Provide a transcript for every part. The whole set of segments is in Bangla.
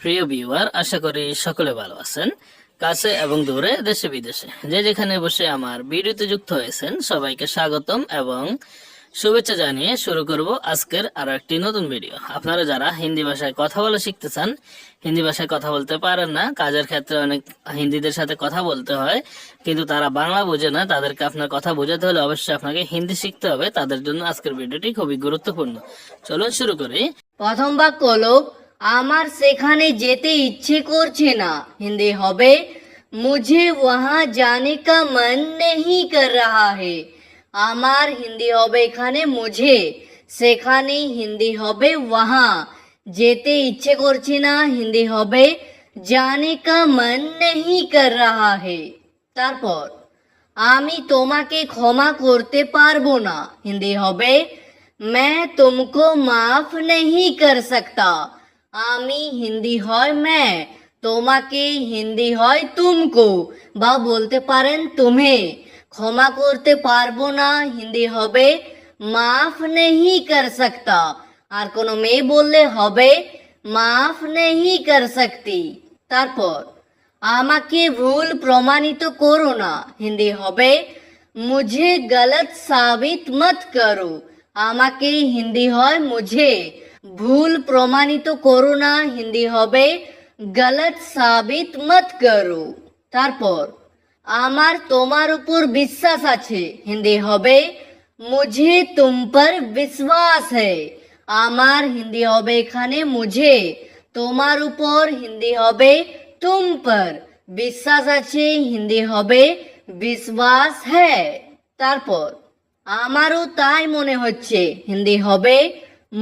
প্রিয় ভিউয়ার, আশা করি সকলে ভালো আছেন। কাছে এবং দূরে, দেশে বিদেশে যে যেখানে বসে আমার ভিডিওতে যুক্ত হয়েছেন সবাইকে স্বাগতম এবং শুভেচ্ছা জানিয়ে শুরু করব আজকের আরো একটি নতুন ভিডিও। আপনারা যারা হিন্দি ভাষায় কথা বলা শিখতে চান, হিন্দি ভাষায় কথা বলতে পারেন না, কাজের ক্ষেত্রে অনেক হিন্দিদের সাথে কথা বলতে হয় কিন্তু তারা বাংলা বোঝে না, তাদেরকে আপনার কথা বোঝাতে হলে অবশ্যই আপনাকে হিন্দি শিখতে হবে। তাদের জন্য আজকের ভিডিওটি খুবই গুরুত্বপূর্ণ। চলুন শুরু করি। প্রথম বাক্য হলো আমার সেখানে যেতে ইচ্ছে করছে না। হিন্দি হবে मुझे वहां जाने का मन नहीं कर रहा है। আমার হিন্দি হবে এখানে মুঝে, সেখানে হিন্দি হবে वहां, যেতে ইচ্ছে করছে না হিন্দি হবে जाने का मन नहीं कर रहा है। তারপর আমি তোমাকে ক্ষমা করতে পারবো না। হিন্দি হবে मैं तुमको माफ नहीं कर सकता। আমি হিন্দি হয় मैं, তোমাকে হিন্দি হয় तुमको বা বলতে পারেন तुम्हें। ক্ষমা করতে পারবো না হিন্দি হবে माफ नहीं कर सकता। আর কোনো মেয়ে বললে হবে माफ नहीं कर सकती। তারপর আমাকে ভুল প্রমাণিত করো না। হিন্দি হবে मुझे गलत साबित मत करो। আমাকে হিন্দি হয় मुझे, ভুল প্রমাণিত করো না হিন্দি হবে गलत साबित मत करो। তারপর আমার তোমার উপর বিশ্বাস আছে। হিন্দি হবে मुझे तुम पर विश्वास है। আমার হিন্দি হবে এখানে मुझे, তোমার উপর হিন্দি হবে तुम पर, বিশ্বাস আছে হিন্দি হবে विश्वास है। তারপর আমারও তাই মনে হচ্ছে। হিন্দি হবে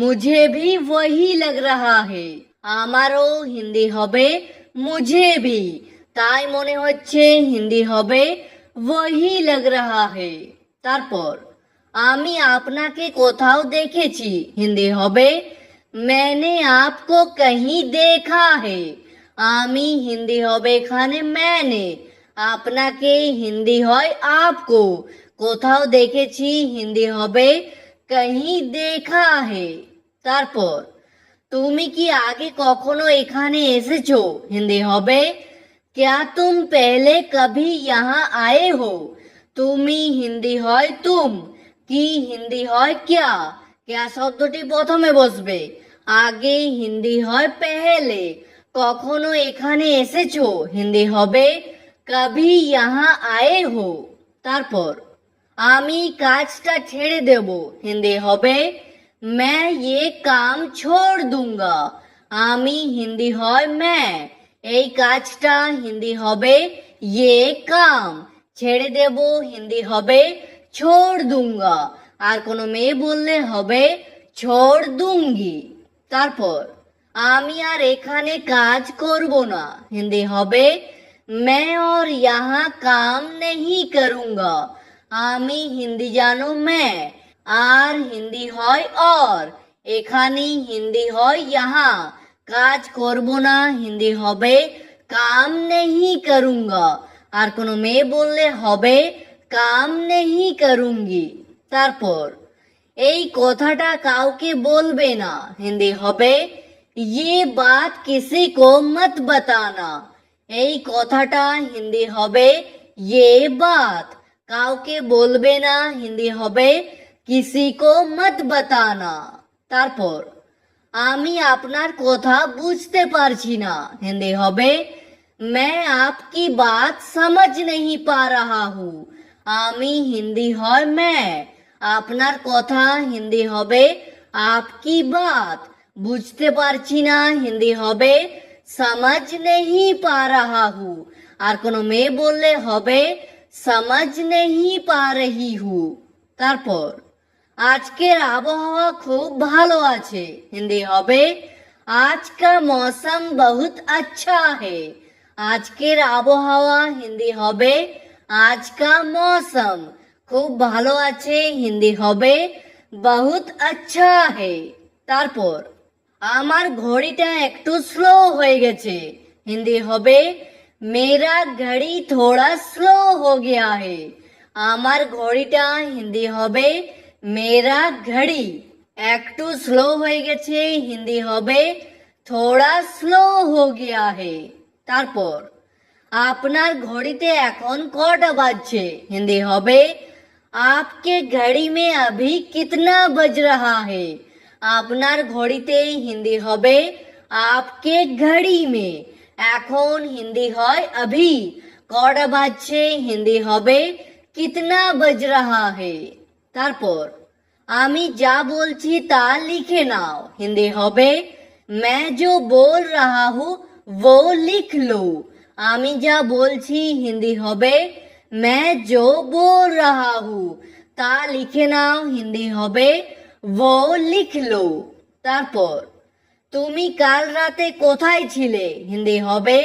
मुझे भी वही लग रहा है। আমারও হিন্দি হবে मुझे भी, তাই মনে হচ্ছে হিন্দি হবে वही लग रहा है। তারপর আমি আপনাকে কোথাও দেখেছি। হিন্দি হবে मैंने आपको कहीं देखा है। আমি হিন্দি হবে এখানে मैंने, আপনাকে হিন্দি হয় आपको, কোথাও দেখেছি হিন্দি হবে कहीं देखा है। তারপর তুমি কি আগে কখনো এখানে এসেছো। হিন্দি হবে क्या तुम पहले कभी यहाँ आए हो। তুমি হিন্দি হয় तुम, কি হিন্দি হয় क्या, क्या শব্দটি প্রথমে বসবে, আগে হিন্দি হয় पहले, কখনো এখানে এসেছো হিন্দি হবে कभी यहाँ आए हो। তারপর আমি কাজটা ছেড়ে দেব। হিন্দি হবে मैं ये काम छोड़ दूंगा। আমি হিন্দি হয় मैं, এই কাজটা হিন্দি হবে ये काम, ছেড়ে দেব হিন্দি হবে छोड़ दूंगा। আর কোনো মেয়ে বললে হবে छोड़ दूंगी। তারপর আমি আর এখানে কাজ করব না। হিন্দি হবে मैं और यहाँ काम नहीं करूंगा। আমি হিন্দি জানো मैं, আর হিন্দি হয় और, এখানে হিন্দি হয় यहाँ, কাজ করব না হিন্দি হবে काम नहीं करूंगा। আর কোনো মেয়ে বললে হবে काम नहीं करूंगी। তারপর এই কথাটা কাউকে বলবে না। হিন্দি হবে ये बात किसी को मत बताना। এই কথাটা হিন্দি হবে ये बात, কাউকে বলবে না হিন্দি হবে किसी को मत बताना। তারপর আমি আপনার কথা বুঝতে পারছি না। হিন্দি হবে मैं आपकी बात समझ नहीं पा रहा हूँ। আমি হিন্দি হয় मैं, আপনার কথা হিন্দি হবে आपकी बात, বুঝতে পারছি না হিন্দি হবে समझ नहीं पा रहा हूँ। আর কোনো মেয়ে বললে হবে समझ नहीं पा रही हूँ। তারপর আজকের আবহাওয়া খুব ভালো আছে। হিন্দি হবে आज का मौसम बहुत अच्छा है। আজকের আবহাওয়া হিন্দি হবে आज का मौसम, খুব ভালো আছে হিন্দি হবে बहुत अच्छा है। তারপর আমার ঘড়িটা একটু স্লো হয়ে গেছে। হিন্দি হবে मेरा घड़ी थोड़ा स्लो हो गया है। আমার ঘড়িটা হিন্দি হবে मेरा घड़ी একটু স্লো হয়ে গেছে। হিন্দি হবে थोड़ा स्लो हो गया है তারপর আপনার ঘড়িতে এখন কটা বাজছে হিন্দি হবে आपके घड़ी में अभी कितना बज रहा है আপনার ঘড়িতে হিন্দি হবে आपके घड़ी में এখন হিন্দি হয় अभी কটা বাজছে হিন্দি হবে कितना बज रहा है তারপর আমি যা বলছি তা লিখে নাও হিন্দি হবে मैं जो बोल रहा हूँ वो लिख लो আমি যা বলছি হিন্দি হবে मैं जो बोल रहा हूँ তা লিখে নাও হিন্দি হবে वो लिख लो তারপর তুমি কাল রাতে কোথায় ছিলে হিন্দি হবে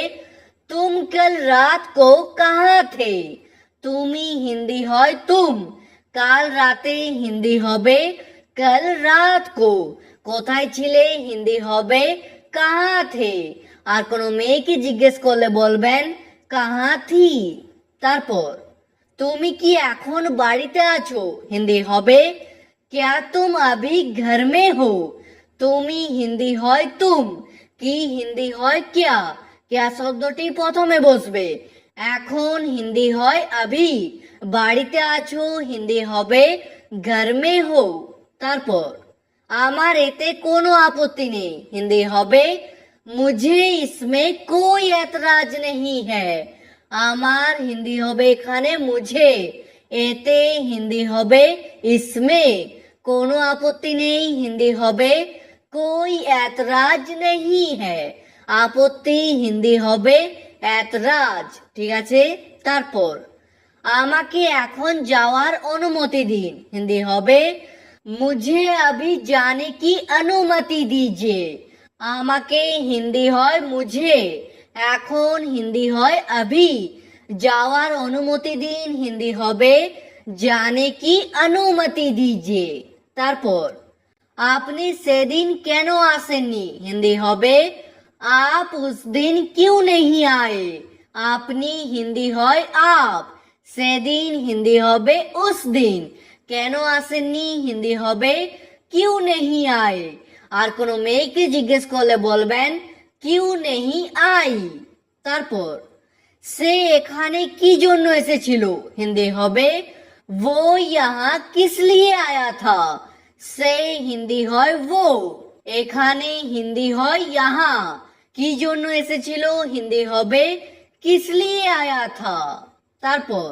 तुम कल रात को कहाँ थे তুমি হিন্দি হয় तुम কাল রাতে হিন্দি হবে कल रात को কোথায় ছিলে হিন্দি হবে कहाँ थे আর কোনো মেয়েকে জিজ্ঞেস করলে বলবেন कहाँ थी তারপর তুমি কি এখন বাড়িতে আছো হিন্দি হবে क्या तुम अभी घर में हो তুমি হিন্দি হয় तुम কি হিন্দি হয় क्या শব্দটি প্রথমে বসবে এখন হিন্দি হয় अभी বাড়িতে আছো হিন্দি হবে घर में हो তারপর আমার এতে কোনো আপত্তি নেই হিন্দি হবে मुझे इसमें कोई ऐतराज नहीं है আমার হিন্দি হবে এখানে मुझे এতে হিন্দি হবে इसमें কোনো আপত্তি নেই হিন্দি হবে कोई ऐतराज नहीं है আপত্তি হিন্দি হবে ऐतराज ঠিক আছে তারপর আমাকে এখন যাওয়ার অনুমতি দিন হিন্দি হবে मुझे अभी जाने की अनुमति दीजिए আমাকে হিন্দি হয় मुझे এখন হিন্দি হয় अभी যাওয়ার অনুমতি দিন হিন্দি হবে जाने की अनुमति दीजिए তারপর আপনি সেদিন কেন আসেননি হিন্দি হবে आप उस दिन क्यों नहीं आए আপনি হিন্দি হয় आप সেদিন হিন্দি হবে उस दिन কেন আসেননি হিন্দি হবে क्यों नहीं आए আর কোনো মেয়েকে জিজ্ঞেস করলে বলবেন क्यों नहीं आई তারপর সে এখানে কি জন্য এসেছিল হিন্দি হবে वो यहाँ किस लिए आया था সে হিন্দি হয় वो এখানে হিন্দি হয় यहाँ কি জন্য এসেছিল হিন্দি হবে किस लिए आया था তারপর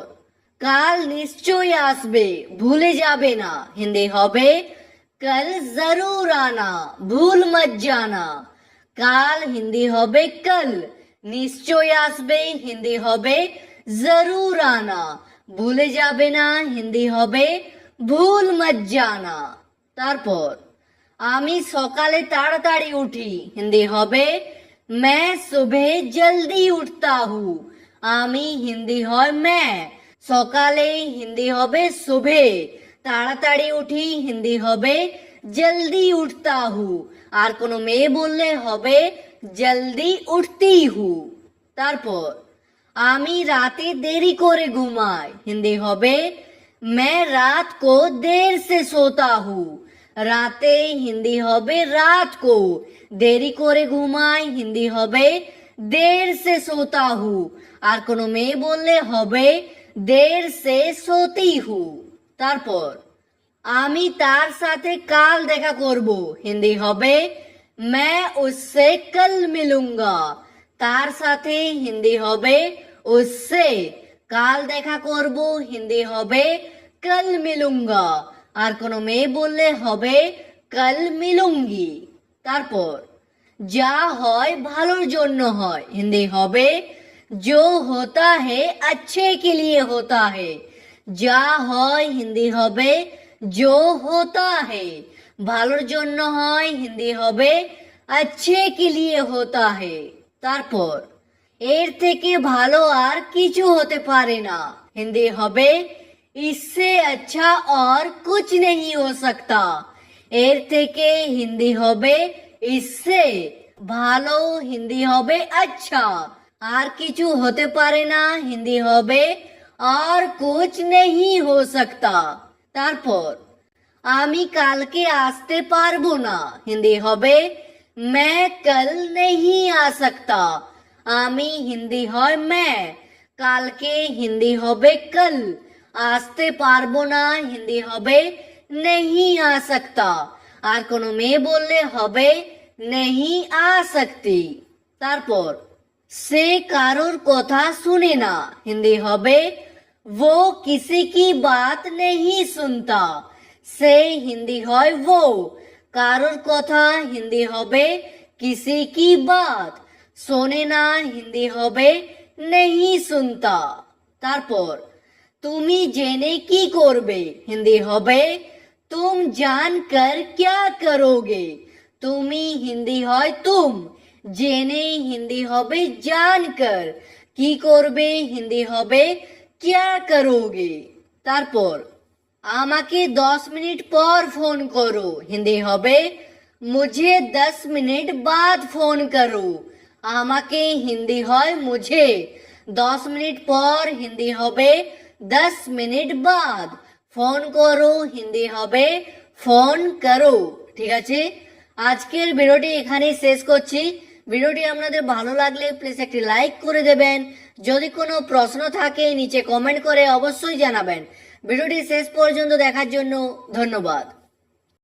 কাল নিশ্চয়ই আসবে ভুলে যাবে না হিন্দি হবে कल जरूर आना भूल मत जाना কাল হিন্দি হবে कल নিশ্চয়ই আসবে হিন্দি হবে जरूर आना ভুলে যাবে না হিন্দি হবে ভুল মত জানা তারপর আমি সকালে তাড়াতাড়ি উঠি হিন্দি হবে मैं सुबह जल्दी उठता हूँ আমি হিন্দি হয় मैं সকালে হিন্দি হবে सुबह তাড়াতাড়ি উঠি হিন্দি হবে জলদি উঠতা হু আর কোনো মেয়ে বললে হবে জলদি উঠতি হু তারপর আমি রাতে দেরি করে ঘুমাই হিন্দি হবে मैं रात को देर से सोता हूँ রাতে হিন্দি হবে রাত को দেরি করে ঘুমাই হিন্দি হবে देर से सोता हूँ আর কোনো মেয়ে বললে হবে देर से सोती हूँ তারপর আমি তার সাথে কাল দেখা করব হিন্দি হবে मैं उससे कल मिलूंगा তার সাথে হিন্দি হবে उससे কাল দেখা করব হিন্দি হবে कल मिलूंगा আর কোনো মেয়ে বললে হবে कल मिलूंगी তারপর যা হয় ভালোর জন্য হয় হিন্দি হবে जो होता है अच्छे के लिए होता है যা হয় হিন্দি হবে जो होता है ভালোর জন্য হয় হিন্দি হবে अच्छे के लिए होता है তারপর এর থেকে ভালো আর কিছু হতে পারে না হিন্দি হবে इससे अच्छा और कुछ नहीं हो सकता এর থেকে হিন্দি হবে इससे ভালো হিন্দি হবে अच्छा আর কিছু হতে পারে না হিন্দি হবে और कुछ नहीं हो सकता তারপর আমি কালকে আসতে পারবো না হিন্দি হবে मैं कल नहीं आ सकता আমি হিন্দি হয় मैं কালকে হিন্দি হবে कल আসতে পারবো না হিন্দি হবে नहीं आ सकता আর কোনো মেয়ে বললে হবে नहीं आ सकती তারপর সে কারোর কথা শুনে না হিন্দি হবে वो किसी की बात नहीं सुनता से हिंदी হয় वो কারোর কথা হিন্দি হবে किसी की बात শোনে না হিন্দি হবে नहीं सुनता তারপর তুমি জেনে কি করবে হিন্দি হবে तुम जानकर क्या करोगे তুমি হিন্দি হয় तुम জেনে হিন্দি হবে जानकर কি করবে হিন্দি হবে क्या करोगे তারপর আমাকে 10 মিনিট পর ফোন করো হিন্দি হবে मुझे 10 মিনিট बाद ফোন করো আমাকে হিন্দি হয় मुझे 10 মিনিট পর হিন্দি হবে 10 মিনিট बाद ফোন করো হিন্দি হবে ফোন করো ঠিক আছে আজকের ভিডিওটি এখানেই শেষ করছি ভিডিওটি আপনাদের ভালো লাগলে প্লিজ একটি লাইক করে দেবেন যদি কোনো প্রশ্ন থাকে নিচে কমেন্ট করে অবশ্যই জানাবেন ভিডিওটি শেষ পর্যন্ত দেখার জন্য ধন্যবাদ